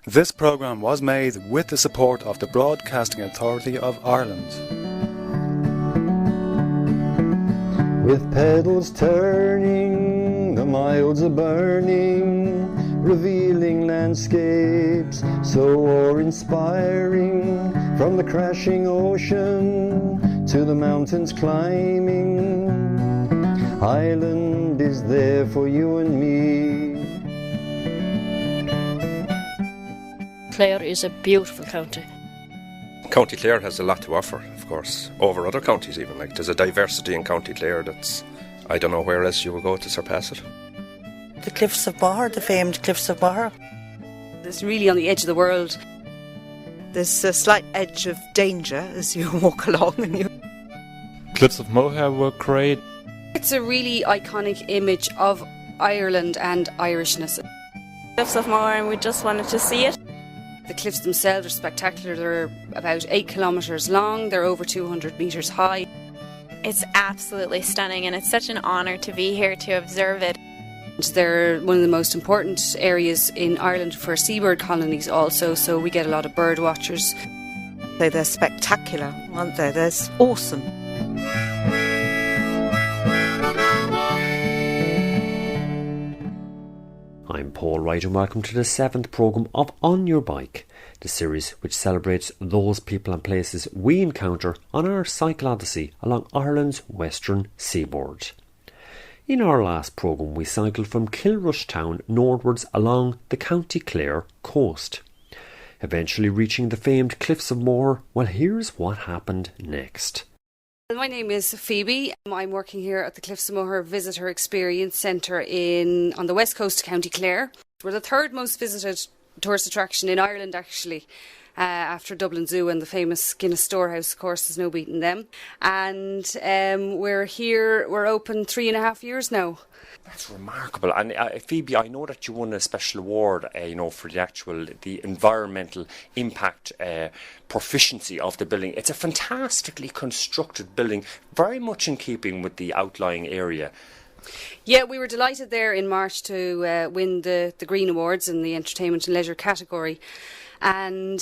This programme was made with the support of the Broadcasting Authority of Ireland. With pedals turning, the miles are burning, revealing landscapes so awe-inspiring. From the crashing ocean to the mountains climbing, Ireland is there for you and me. Clare is a beautiful county. County Clare has a lot to offer, of course, over other counties even. Like, there's a diversity in County Clare that's, I don't know where else you will go to surpass it. The cliffs of Moher, the famed cliffs of Moher. It's really on the edge of the world. There's a slight edge of danger as you walk along. Cliffs of Moher were great. It's a really iconic image of Ireland and Irishness. Cliffs of Moher, and we just wanted to see it. The cliffs themselves are spectacular. They're about 8 kilometres long. They're over 200 metres high. It's absolutely stunning, and it's such an honour to be here to observe it. They're one of the most important areas in Ireland for seabird colonies also, so we get a lot of bird watchers. They're spectacular, aren't they? They're awesome. I'm Paul Wright and welcome to the 7th programme of On Your Bike, the series which celebrates those people and places we encounter on our cycle odyssey along Ireland's western seaboard. In our last programme we cycled from Kilrushtown northwards along the County Clare coast, eventually reaching the famed Cliffs of Moher. Well, here's what happened next. My name is Phoebe. I'm working here at the Cliffs of Moher Visitor Experience Centre on the west coast of County Clare. We're the third most visited tourist attraction in Ireland, actually, after Dublin Zoo and the famous Guinness Storehouse. Of course, there's no beating them. And we're here, we're open 3.5 years now. That's remarkable. And Phoebe, I know that you won a special award, for the environmental impact proficiency of the building. It's a fantastically constructed building, very much in keeping with the outlying area. Yeah, we were delighted there in March to win the Green Awards in the Entertainment and Leisure category. And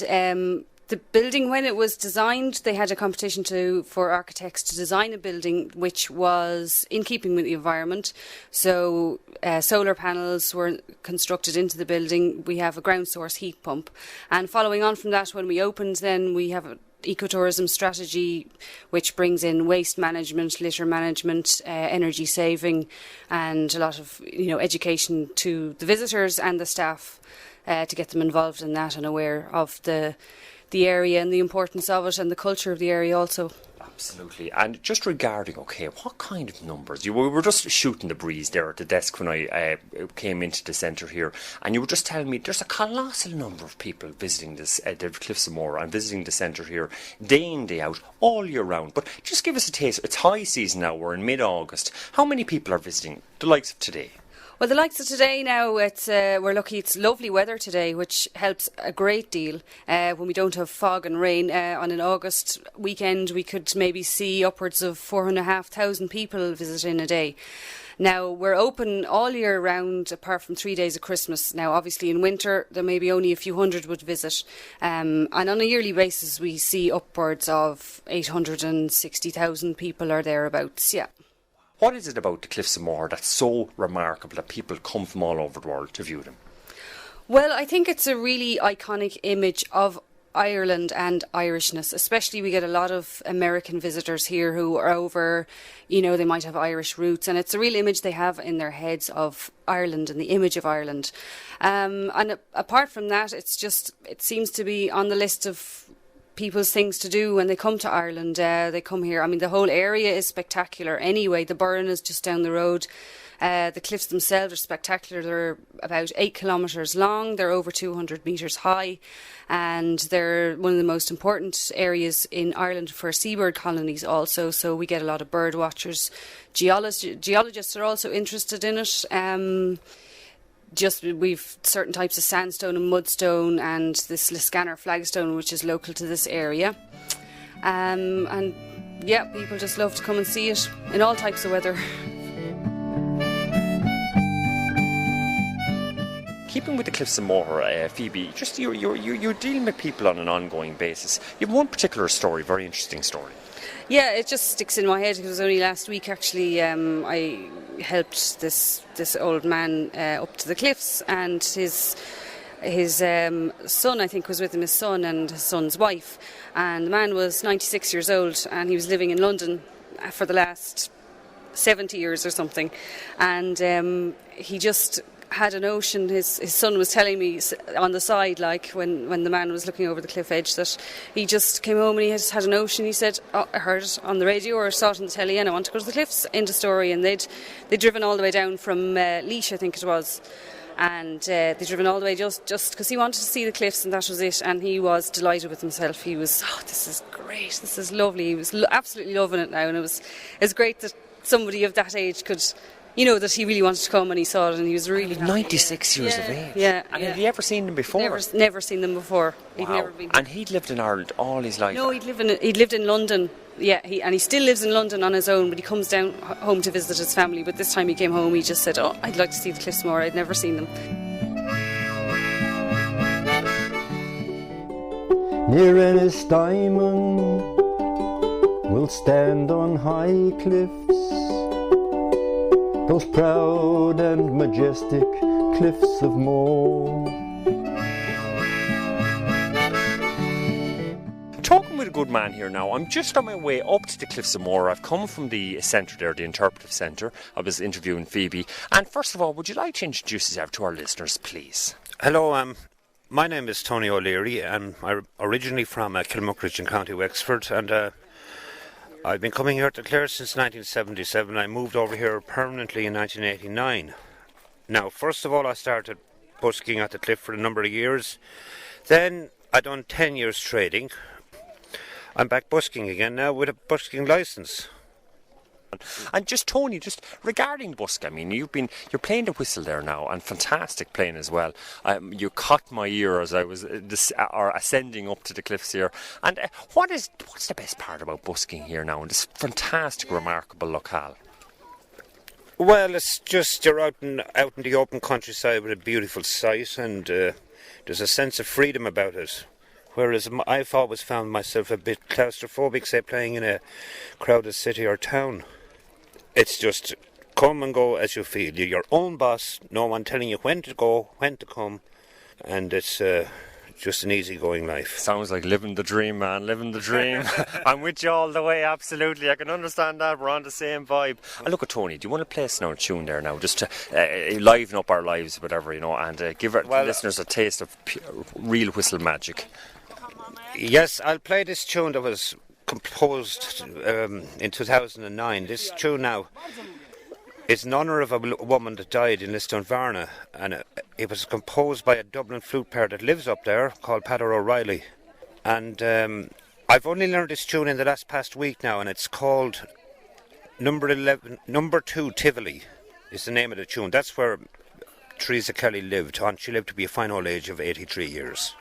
the building, when it was designed, they had a competition for architects to design a building which was in keeping with the environment. So solar panels were constructed into the building. We have a ground source heat pump. And following on from that, when we opened, then we have an ecotourism strategy which brings in waste management, litter management, energy saving, and a lot of education to the visitors and the staff to get them involved in that and aware of the area and the importance of it and the culture of the area also. Absolutely. And just regarding, what kind of numbers? We were just shooting the breeze there at the desk when I came into the centre here, and you were just telling me there's a colossal number of people visiting the Cliffs of Moher and visiting the centre here day in, day out, all year round. But just give us a taste. It's high season now, we're in mid-August. How many people are visiting the likes of today? Well, the likes of today now, we're lucky it's lovely weather today, which helps a great deal when we don't have fog and rain. On an August weekend, we could maybe see upwards of 4,500 people visiting a day. Now, we're open all year round, apart from 3 days of Christmas. Now, obviously, in winter, there may be only a few hundred would visit. And on a yearly basis, we see upwards of 860,000 people or thereabouts, yeah. What is it about the Cliffs of Moher that's so remarkable that people come from all over the world to view them? Well, I think it's a really iconic image of Ireland and Irishness. Especially we get a lot of American visitors here who are over, they might have Irish roots, and it's a real image they have in their heads of Ireland and the image of Ireland. And apart from that, it seems to be on the list of people's things to do when they come to Ireland. They come here. I mean, the whole area is spectacular anyway. The burn is just down the road. The cliffs themselves are spectacular. They're about 8 kilometres long. They're over 200 metres high. And they're one of the most important areas in Ireland for seabird colonies also. So we get a lot of bird watchers. Geologists are also interested in it. We've certain types of sandstone and mudstone and this Liscannor flagstone, which is local to this area. And yeah, people just love to come and see it in all types of weather. keeping with the Cliffs of Moher, Phoebe, just you're dealing with people on an ongoing basis. You have one particular story, very interesting story. Yeah, it just sticks in my head. It was only last week, actually, I helped this old man up to the cliffs, and his son, I think, was with him, his son and his son's wife. And the man was 96 years old, and he was living in London for the last 70 years or something. And he just had a notion, his son was telling me on the side, like when the man was looking over the cliff edge, that he just came home and he just had a notion. He said, oh, I heard it on the radio or saw it on the telly and I want to go to the cliffs. End of story. And they'd driven all the way down from Laois, I think it was. And they'd driven all the way just because he wanted to see the cliffs, and that was it. And he was delighted with himself. He was, oh, this is great, this is lovely. He was absolutely loving it now, and it's great that somebody of that age could, you know, that he really wanted to come, and he saw it, and he was really happy. 96 years of age. Yeah. And have you ever seen them before? Never seen them before. He'd Wow. never been. And he'd lived in Ireland all his life. No, he'd lived in London. Yeah, he still lives in London on his own, but he comes down home to visit his family. But this time he came home, he just said, oh, I'd like to see the cliffs more. I'd never seen them. Near Ennistimon we'll stand on high cliffs, those proud and majestic cliffs of Moher. Talking with a good man here now. I'm just on my way up to the Cliffs of Moher. I've come from the centre there, the Interpretative Centre. I was interviewing Phoebe. And first of all, would you like to introduce yourself to our listeners, please? Hello, my name is Tony O'Leary, and I'm originally from Kilmuckridge in County Wexford, and I've been coming here to Clare since 1977. I moved over here permanently in 1989. Now, first of all, I started busking at the cliff for a number of years. Then I done 10 years trading. I'm back busking again now with a busking licence. And just Tony, just regarding busk, I mean, you're playing the whistle there now, and fantastic playing as well. You caught my ear as I was ascending up to the cliffs here. And what's the best part about busking here now in this fantastic, remarkable locale? Well, it's just you're out in the open countryside with a beautiful sight, and there's a sense of freedom about it. Whereas I've always found myself a bit claustrophobic, say, playing in a crowded city or town. It's just come and go as you feel. You're your own boss, no one telling you when to go, when to come, and it's just an easygoing life. Sounds like living the dream, man, living the dream. I'm with you all the way, absolutely. I can understand that, we're on the same vibe. And look at Tony, do you want to play us another tune there now, just to liven up our lives, whatever, you know, and give our listeners a taste of real whistle magic? Yes, I'll play this tune that was composed in 2009. This tune now is in honour of a woman that died in Lisdoonvarna, and it was composed by a Dublin flute player that lives up there called Peter O'Reilly. And I've only learned this tune in the past week now, and it's called Number 2 Tivoli is the name of the tune. That's where Teresa Kelly lived. She lived to be a fine old age of 83 years.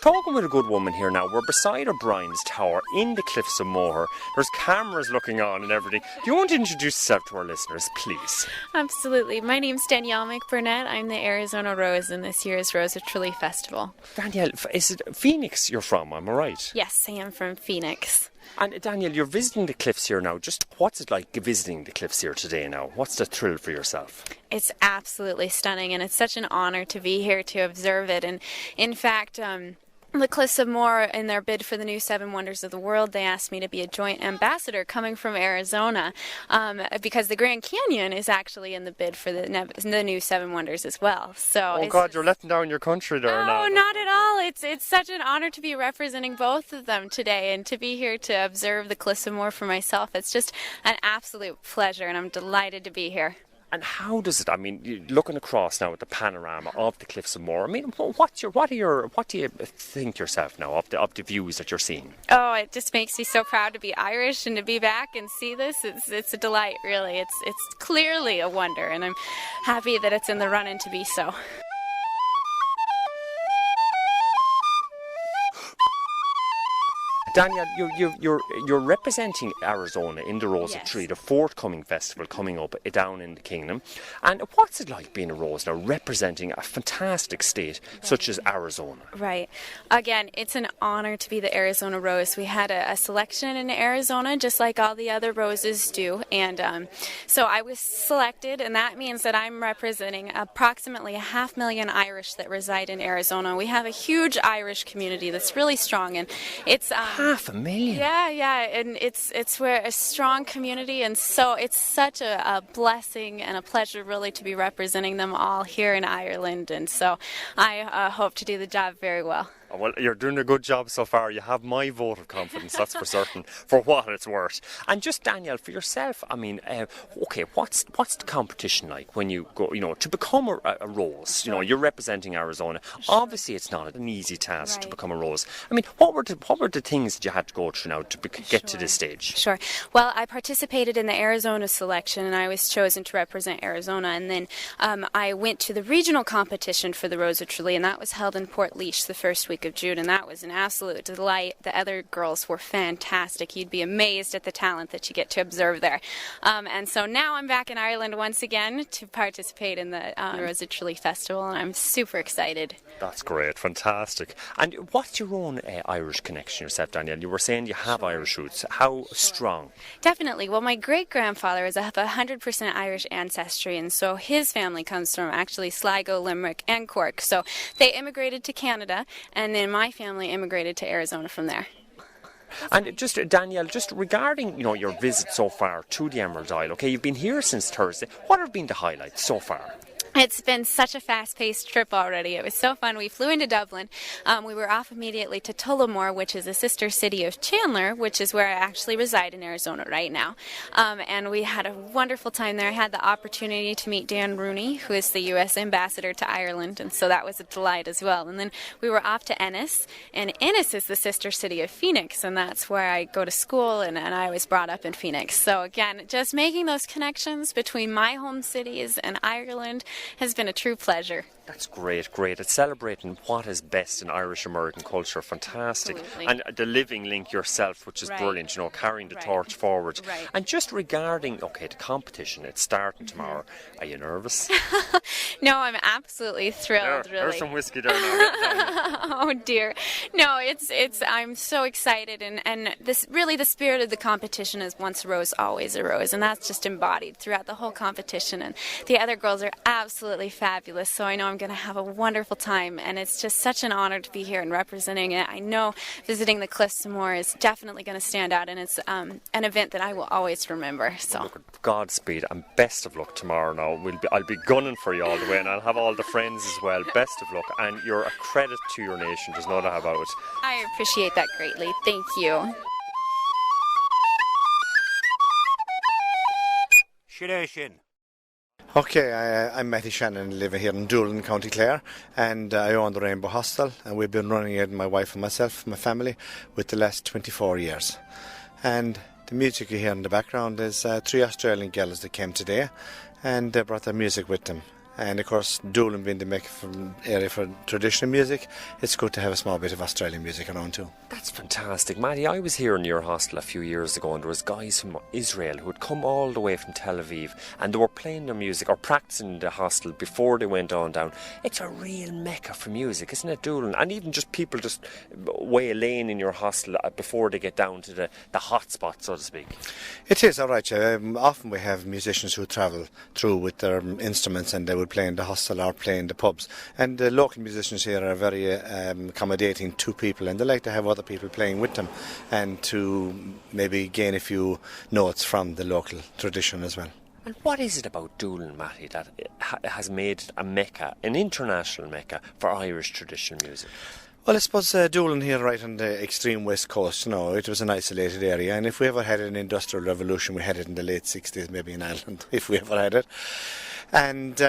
Talking with a good woman here now. We're beside O'Brien's Tower in the Cliffs of Moher. There's cameras looking on and everything. Do you want to introduce yourself to our listeners, please? Absolutely. My name's Danielle McBurnett. I'm the Arizona Rose in this year's Rose of Tralee Festival. Danielle, is it Phoenix you're from, am I right? Yes, I am from Phoenix. And Danielle, you're visiting the cliffs here now. Just what's it like visiting the cliffs here today now? What's the thrill for yourself? It's absolutely stunning, and it's such an honour to be here to observe it. And in fact, the Cliffs of Moher, in their bid for the new 7 Wonders of the World, they asked me to be a joint ambassador coming from Arizona, because the Grand Canyon is actually in the bid for the new 7 Wonders as well. So oh God, you're letting down your country there now. No, not at all. It's such an honour to be representing both of them today, and to be here to observe the Cliffs of Moher for myself. It's just an absolute pleasure, and I'm delighted to be here. And how does it? I mean, you're looking across now at the panorama of the Cliffs of Moher. I mean, what do you think yourself now of the views that you're seeing? Oh, it just makes me so proud to be Irish and to be back and see this. It's a delight, really. It's clearly a wonder, and I'm happy that it's in the run-in to be so. Danielle, you're representing Arizona in the Rose of Tree, the forthcoming festival coming up down in the Kingdom. And what's it like being a Rose now, representing a fantastic state such as Arizona? Right. Again, it's an honor to be the Arizona Rose. We had a selection in Arizona, just like all the other roses do. And so I was selected, and that means that I'm representing approximately 500,000 Irish that reside in Arizona. We have a huge Irish community that's really strong, and it's 500,000. Yeah, and it's where a strong community, and so it's such a blessing and a pleasure really to be representing them all here in Ireland, and so I hope to do the job very well. Well, you're doing a good job so far. You have my vote of confidence, that's for certain, for what it's worth. And just, Danielle, for yourself, I mean, okay, what's the competition like when you go, to become a Rose? You're representing Arizona. Obviously, it's not an easy task to become a Rose. I mean, what were the things that you had to go through now to get to this stage? Sure. Well, I participated in the Arizona selection, and I was chosen to represent Arizona. And then I went to the regional competition for the Rose of Tralee, and that was held in Port Leash the first week of June, and that was an absolute delight. The other girls were fantastic. You'd be amazed at the talent that you get to observe there. And so now I'm back in Ireland once again to participate in the Rose of Tralee Festival, and I'm super excited. That's great, fantastic. And what's your own Irish connection yourself, Danielle? You were saying you have Irish roots. How strong? Definitely. Well, my great-grandfather is of 100% Irish ancestry, and so his family comes from actually Sligo, Limerick, and Cork. So they immigrated to Canada, and then my family immigrated to Arizona from there. And just, Danielle, just regarding, your visit so far to the Emerald Isle, okay, you've been here since Thursday. What have been the highlights so far? It's been such a fast-paced trip already. It was so fun. We flew into Dublin. We were off immediately to Tullamore, which is a sister city of Chandler, which is where I actually reside in Arizona right now. And we had a wonderful time there. I had the opportunity to meet Dan Rooney, who is the U.S. ambassador to Ireland, and so that was a delight as well. And then we were off to Ennis, and Ennis is the sister city of Phoenix, and that's where I go to school, and I was brought up in Phoenix. So again, just making those connections between my home cities and Ireland has been a true pleasure. That's great. It's celebrating what is best in Irish American culture. Fantastic. Absolutely. And the living link yourself, which is brilliant, carrying the torch forward. Right. And just regarding, the competition, it's starting tomorrow. Are you nervous? No, I'm absolutely thrilled, really. There's some whiskey there now. Oh dear. No, I'm so excited, and this really, the spirit of the competition is once a rose, always a rose, and that's just embodied throughout the whole competition, and the other girls are absolutely fabulous, so I know I'm going to have a wonderful time, and it's just such an honor to be here and representing it. I know visiting the Cliffs of Moher is definitely going to stand out, and it's an event that I will always remember. So Look, Godspeed and best of luck tomorrow now. I'll be gunning for you all the way, and I'll have all the friends as well. Best of luck, and you're a credit to your nation, there's no doubt about it. I appreciate that greatly. Thank you. Shirashin. Okay, I'm Matty Shannon, living here in Doolin, County Clare, and I own the Rainbow Hostel, and we've been running it, my wife and myself, my family, with the last 24 years. And the music you hear in the background is 3 Australian girls that came today, and they brought their music with them. And of course, Doolin being the mecca area for traditional music, it's good to have a small bit of Australian music around too. That's fantastic. Matty, I was here in your hostel a few years ago, and there was guys from Israel who had come all the way from Tel Aviv, and they were playing their music or practicing in the hostel before they went on down. It's a real mecca for music, isn't it, Doolin? And even just people just waylaying in your hostel before they get down to the hot spot, so to speak. It is, all right. Often we have musicians who travel through with their instruments, and they would play in the hostel or play in the pubs. And the local musicians here are very accommodating to people, and they like to have other people playing with them and to maybe gain a few notes from the local tradition as well. And what is it about Doolin, Matty, that has made a mecca, an international mecca for Irish traditional music? Well, I suppose Doolin here, right on the extreme west coast, it was an isolated area, and if we ever had an industrial revolution, we had it in the late 60s, maybe in Ireland, if we ever had it. And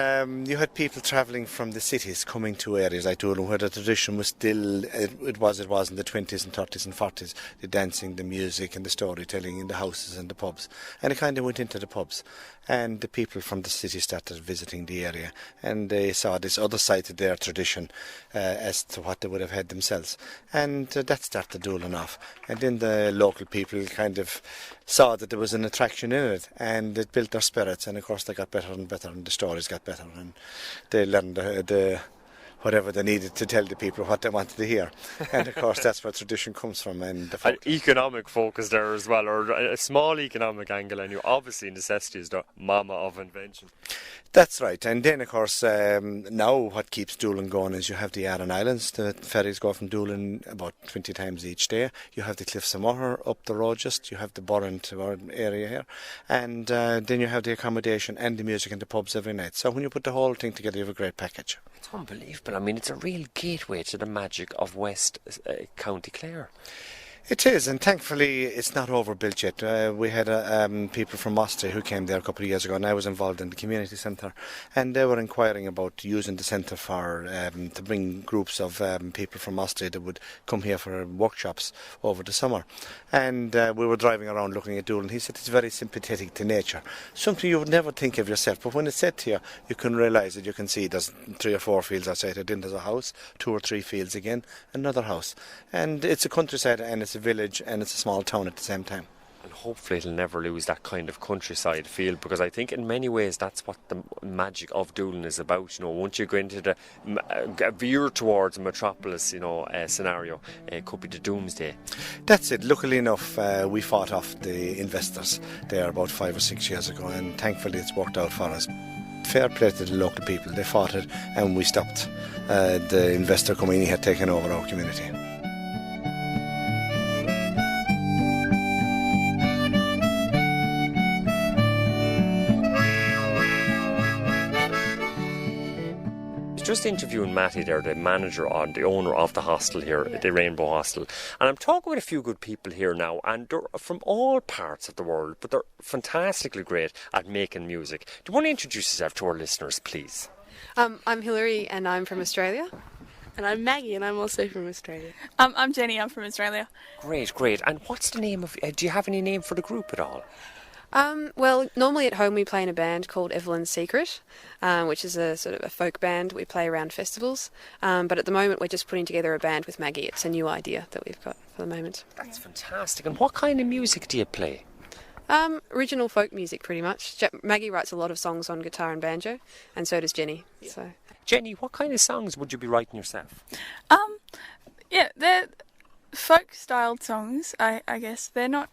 you had people travelling from the cities coming to areas like Doolin where the tradition was still, it was in the 20s and 30s and 40s, the dancing, the music and the storytelling in the houses and the pubs. And it kind of went into the pubs. And the people from the city started visiting the area, and they saw this other side of their tradition as to what they would have had themselves. And that started Doolin off. And then the local people kind of saw that there was an attraction in it, and it built their spirits. And of course they got better and better, and the stories got better, and they learned the whatever they needed to tell the people what they wanted to hear. And of course that's where tradition comes from. And the an economic focus there as well, or a small economic angle, and obviously necessity is the mama of invention. That's right. And then of course now what keeps Doolin going is you have the Aran Islands. The ferries go from Doolin about 20 times each day. You have the Cliffs of Moher up the road just. You have the Burrent area here. And then you have the accommodation and the music and the pubs every night. So when you put the whole thing together, you have a great package. It's unbelievable. I mean, it's a real gateway to the magic of West County Clare. It is, and thankfully it's not overbuilt yet. We had people from Odyssey who came there a couple of years ago, and I was involved in the community centre, and they were inquiring about using the centre for to bring groups of people from Odyssey that would come here for workshops over the summer. And we were driving around looking at Doolin. He said it's very sympathetic to nature, something you would never think of yourself, but when it's said to you, you can realise it. You can see there's 3 or 4 fields outside it, then there's a house, 2 or 3 fields again, another house, and it's a countryside and it's a village and it's a small town at the same time. And hopefully it'll never lose that kind of countryside feel, because I think in many ways that's what the magic of Doolin is about. You know, once you go into the veer towards a metropolis, scenario, it could be the doomsday. That's it. Luckily enough, we fought off the investors there about 5 or 6 years ago, and thankfully it's worked out for us. Fair play to the local people. They fought it, and we stopped the investor coming in here taking over our community. Just interviewing Matty there, the manager and the owner of the hostel here, the Rainbow Hostel. And I'm talking with a few good people here now, and they're from all parts of the world, but they're fantastically great at making music. Do you want to introduce yourself to our listeners, please? I'm Hilary, and I'm from Australia. And I'm Maggie, and I'm also from Australia. I'm Jenny, I'm from Australia. Great. And what's the name of... do you have any name for the group at all? Well, normally at home we play in a band called Evelyn's Secret, which is a sort of a folk band we play around festivals. But at the moment we're just putting together a band with Maggie. It's a new idea that we've got for the moment. That's fantastic. And what kind of music do you play? Original folk music, pretty much. Maggie writes a lot of songs on guitar and banjo, and so does Jenny. Yeah. So, Jenny, what kind of songs would you be writing yourself? Yeah, they're folk-styled songs, I guess. They're not...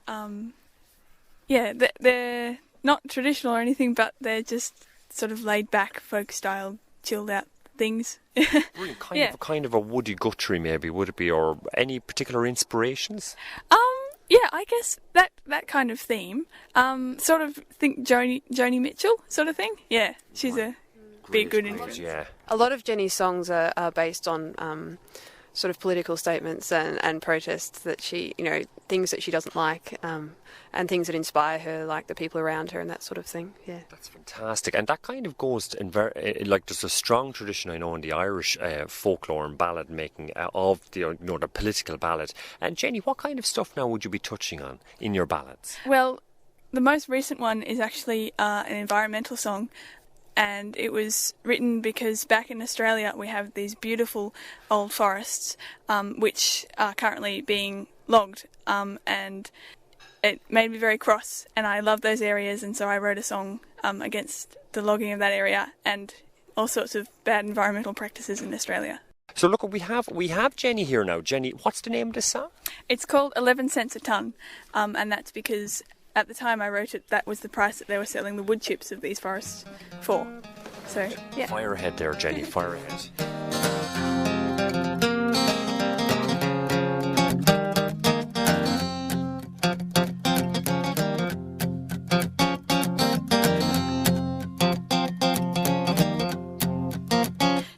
they're not traditional or anything, but they're just sort of laid-back, folk-style, chilled-out things. Really, kind of a Woody Guthrie, maybe, would it be, or any particular inspirations? Yeah, I guess that kind of theme. Sort of think Joni Mitchell sort of thing. Yeah, she's a good influence. Yeah. a lot of Jenny's songs are based on sort of political statements and protests that she, things that she doesn't like, and things that inspire her, like the people around her and that sort of thing. Yeah, that's fantastic. And that kind of goes in there's a strong tradition, I know, in the Irish folklore and ballad making of the the political ballad. And Jenny, what kind of stuff now would you be touching on in your ballads? Well, the most recent one is actually an environmental song. And it was written because back in Australia we have these beautiful old forests which are currently being logged, and it made me very cross, and I love those areas, and so I wrote a song against the logging of that area and all sorts of bad environmental practices in Australia. So look, we have Jenny here now. Jenny, what's the name of this song? It's called 11 cents a tonne, and that's because at the time I wrote it, that was the price that they were selling the wood chips of these forests for. So, yeah. Fire ahead there, Jenny, fire ahead.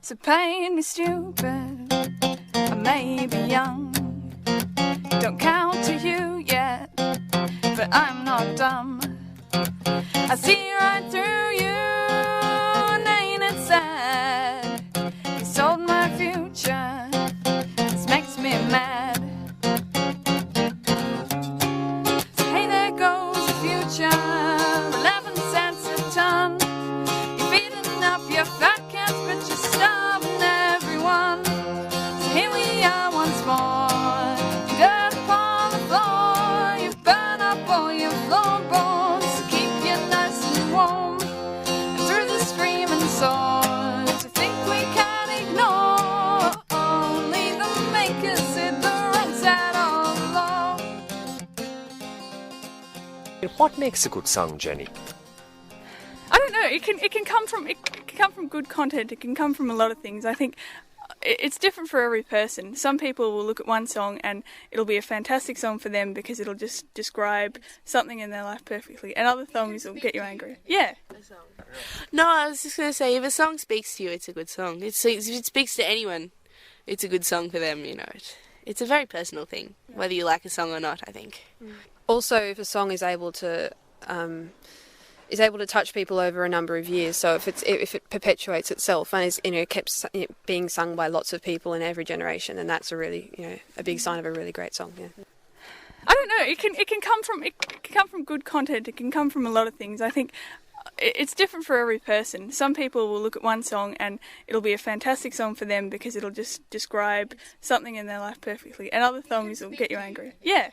So paint me stupid, I may be young, don't count to you yet, but I'm not dumb. I see right through you, What makes a good song, Jenny? I don't know. It can come from good content. It can come from a lot of things. I think it's different for every person. Some people will look at one song and it'll be a fantastic song for them because it'll just describe something in their life perfectly, and other songs will get you angry. Yeah. No, I was just going to say, if a song speaks to you, it's a good song. If it speaks to anyone, it's a good song for them, you know. It's a very personal thing, whether you like a song or not, I think. Also, if a song is able to touch people over a number of years, so if it perpetuates itself and is kept being sung by lots of people in every generation, then that's a really a big sign of a really great song. Yeah. I don't know. It can come from good content. It can come from a lot of things. I think it's different for every person. Some people will look at one song and it'll be a fantastic song for them because it'll just describe something in their life perfectly, and other songs will get you angry. Yeah.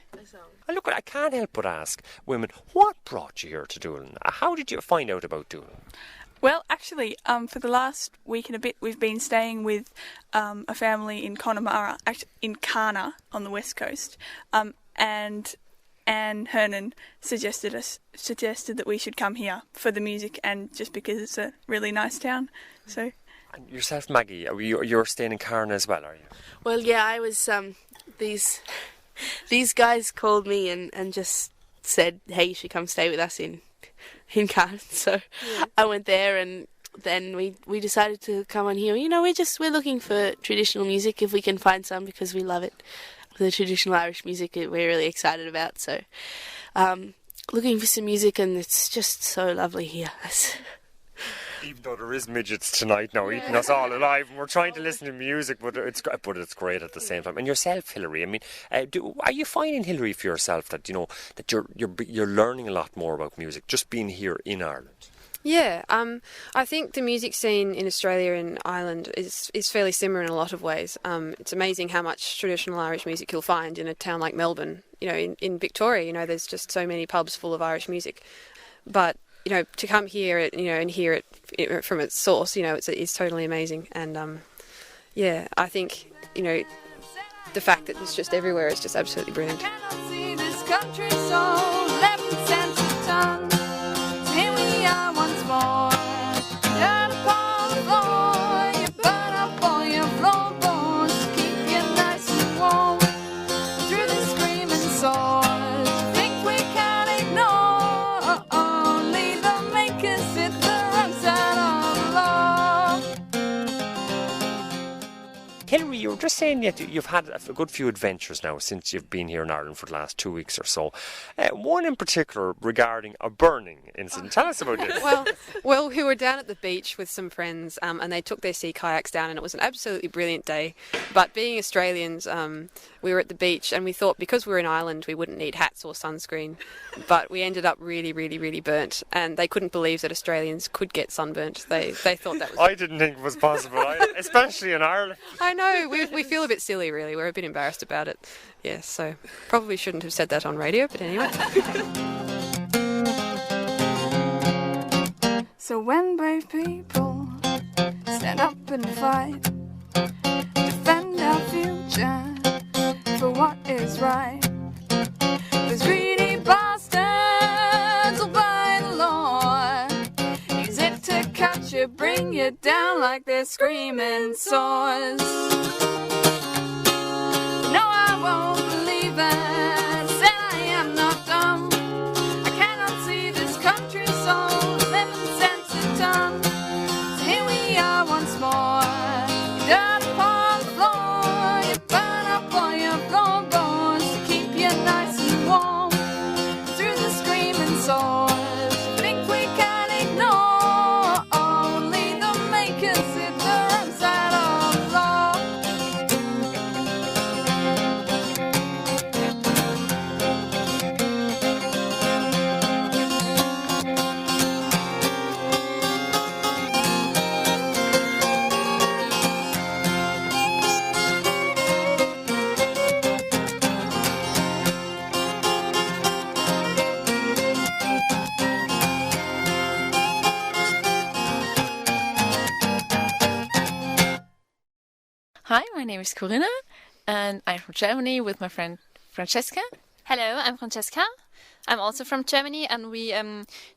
And look, I can't help but ask women, what brought you here to Doolin? How did you find out about Doolin? Well, actually, for the last week and a bit, we've been staying with a family in Connemara, in Cana on the west coast, and Anne Hernan suggested that we should come here for the music and just because it's a really nice town. So. And yourself, Maggie, you're staying in Carna as well, are you? Well, yeah, I was. These guys called me and just said, "Hey, you should come stay with us in Carna." So yeah. I went there, and then we decided to come on here. We're looking for traditional music if we can find some, because we love it. The traditional Irish music we're really excited about, so looking for some music, and it's just so lovely here. Even though there is midgets tonight now eating us all alive, and we're trying to listen to music, but it's great at the same time. And yourself, Hilary, I mean, are you finding, Hilary, for yourself that that you're learning a lot more about music just being here in Ireland? Yeah, I think the music scene in Australia and Ireland is fairly similar in a lot of ways. It's amazing how much traditional Irish music you'll find in a town like Melbourne. In Victoria, there's just so many pubs full of Irish music. But, to come here, and hear it from its source, it's totally amazing. And, I think, the fact that it's just everywhere is just absolutely brilliant. Hilary, you were just saying that you've had a good few adventures now since you've been here in Ireland for the last 2 weeks or so. One in particular regarding a burning incident. Tell us about this. Well, we were down at the beach with some friends, and they took their sea kayaks down, and it was an absolutely brilliant day. But being Australians, we were at the beach, and we thought because we're in Ireland we wouldn't need hats or sunscreen. But we ended up really, really, really burnt, and they couldn't believe that Australians could get sunburnt. They thought that was... I didn't think it was possible, especially in Ireland. I know, we feel a bit silly, really. We're a bit embarrassed about it. Yeah, so probably shouldn't have said that on radio, but anyway. So when brave people stand up and fight, defend our future for what is right, those greedy bastards will buy the law, use it to cut you, bring you down like they're screaming swords. No, I won't believe it, said I am not dumb, I cannot see this country sold 11 cents a ton. So here we are once more, you dirt upon the floor, you burn up all your floorboards to keep you nice and warm. Through the screaming swords, you think we can ignore only the makers sit the wrong side of the law. Hi, my name is Corinna, and I'm from Germany with my friend Francesca. Hello, I'm Francesca. I'm also from Germany, and we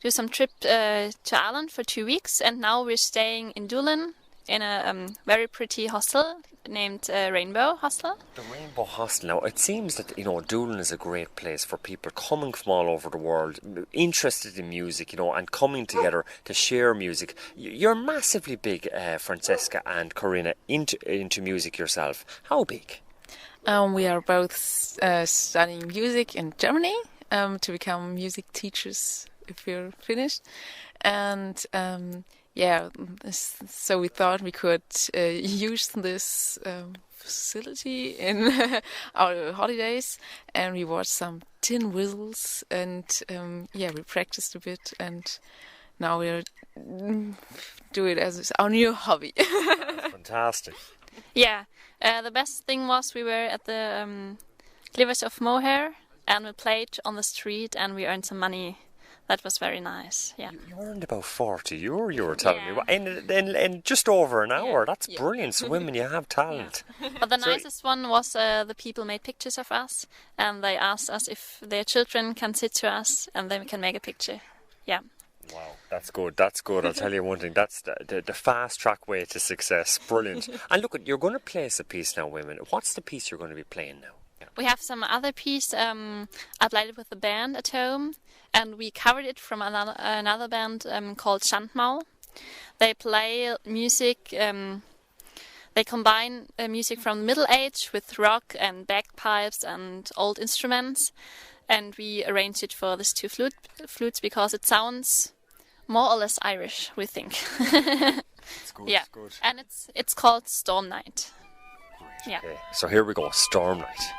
do some trip to Ireland for 2 weeks, and now we're staying in Doolin in a very pretty hostel named Rainbow Hostel. The Rainbow Hostel. Now, it seems that, Doolin is a great place for people coming from all over the world, interested in music, and coming together to share music. You're massively big, Francesca and Corinna, into music yourself. How big? We are both studying music in Germany to become music teachers if we're finished. And so we thought we could use this facility in our holidays, and we watched some tin whistles, and we practiced a bit, and now we're do it as our new hobby. Fantastic. Yeah, the best thing was we were at the Cliffs of Moher, and we played on the street, and we earned some money. That was very nice. Yeah. You earned about €40. You were telling me, in just over an hour. That's brilliant. So women, you have talent. Yeah. But the nicest one was the people made pictures of us, and they asked us if their children can sit to us, and then we can make a picture. Yeah. Wow, that's good. That's good. I'll tell you one thing. That's the fast track way to success. Brilliant. And look, you're going to play us a piece now, women. What's the piece you're going to be playing now? We have some other piece. I played it with the band at home, and we covered it from another band called Schandmaul. They play music. They combine music from the Middle Age with rock and bagpipes and old instruments, and we arranged it for these two flutes because it sounds more or less Irish, we think. It's good. Yeah, it's good. And it's called Storm Night. Great. Yeah. Okay. So here we go, Storm Night.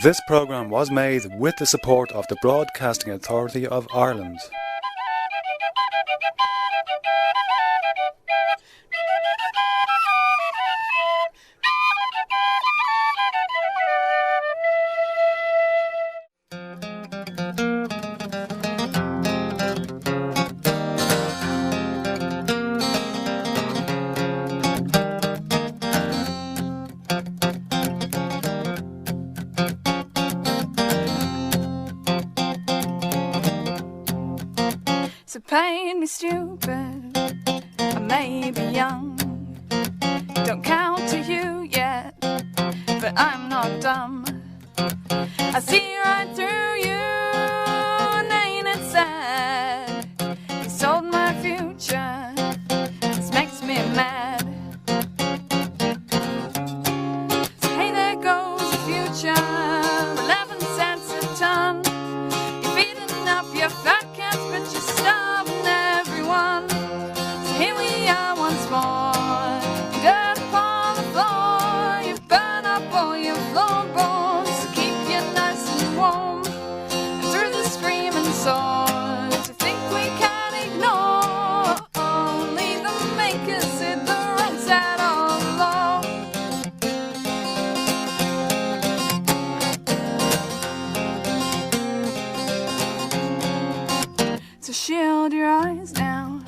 This programme was made with the support of the Broadcasting Authority of Ireland. So paint me stupid, I may be young, don't count to you yet, but I'm not dumb. I see right through you, and ain't it sad? You sold my future, this makes me mad. So hey, there goes the future, 11 cents a ton. You're feeding up your fat cats, but you're starving everyone. So here we are once more, dirt upon the floor. You burn up all your floorboards to keep you nice and warm. And through the screaming swords, you think we can ignore. Only the makers sit the wrong side of the law. So shield your eyes now,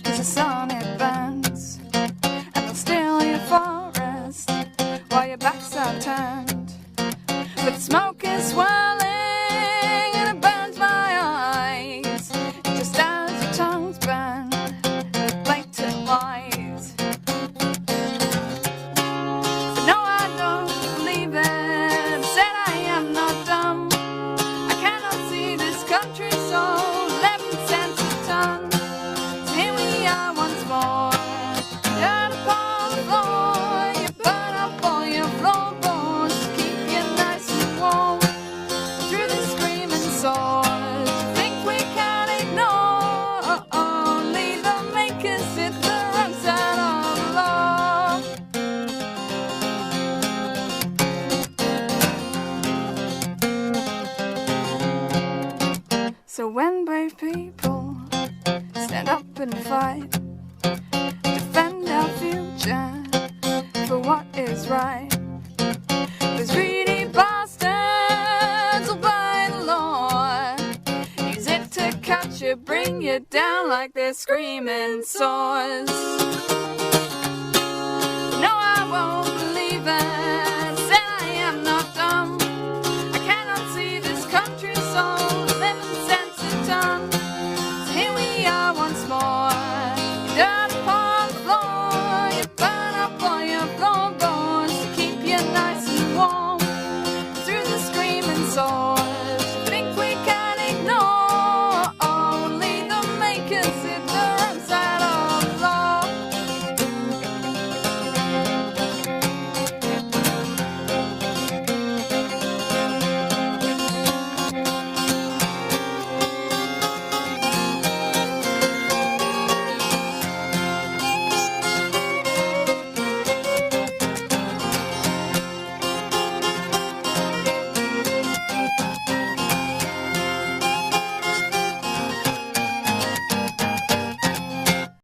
'cause the sun it burns, and they'll steal your forest while your backs are turned. But smoke is swirling and it burns my eyes, just as your tongues burn with blatant lies. So no, I don't believe it, said I am not dumb. I cannot see this country sold 11 cents a ton. So here we are once more, dirt upon the floor. You burn up all your floorboards to keep you nice and warm. up and fight, defend our future for what is right. Those greedy bastards will buy the law, use it to cut you, bring you down like they're screaming swords. No, I won't believe it.